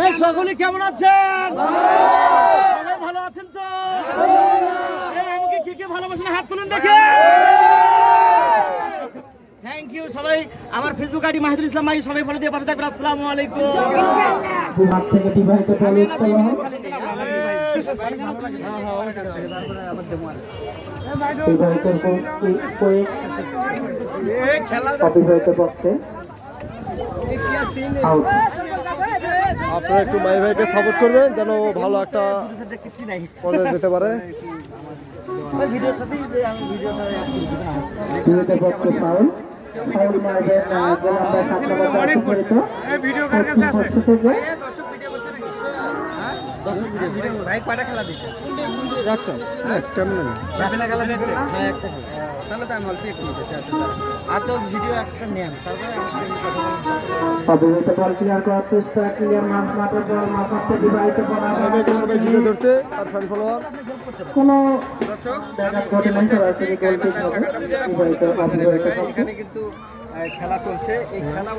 এই সকলে কেমন আছেন? সবাই ভালো আছেন তো? এই আমাকে কে কে ভালোবাসেন হাত তুলুন দেখে। থ্যাংক ইউ সবাই। আমার ফেসবুক আইডি মাহিদুল ইসলাম মাহি, সবাই ফলো দিয়ে পাশে থাকবেন। আসসালামু আলাইকুম। বিভাগ থেকে বিবাহিত অবিবাহিত পক্ষে আপনারা একটু মাই ভাইকে সাপোর্ট করবেন যেন ভালো একটা পর্যায়ে যেতে পারে। অবিবাহিত বল ক্লিয়ার করার চেষ্টা, ক্লিয়ার মাছ মাঠের বল মাথাতে বিবাহিত সবাই ভিডিও ধরতে আর ফ্যান ফলোয়ার কোনো ব্যাঘাত ঘটে নাই, সরাসরি গোল কিক হবে। বিবাহিত অবিবাহিত কিন্তু খেলা চলছে, এই খেলা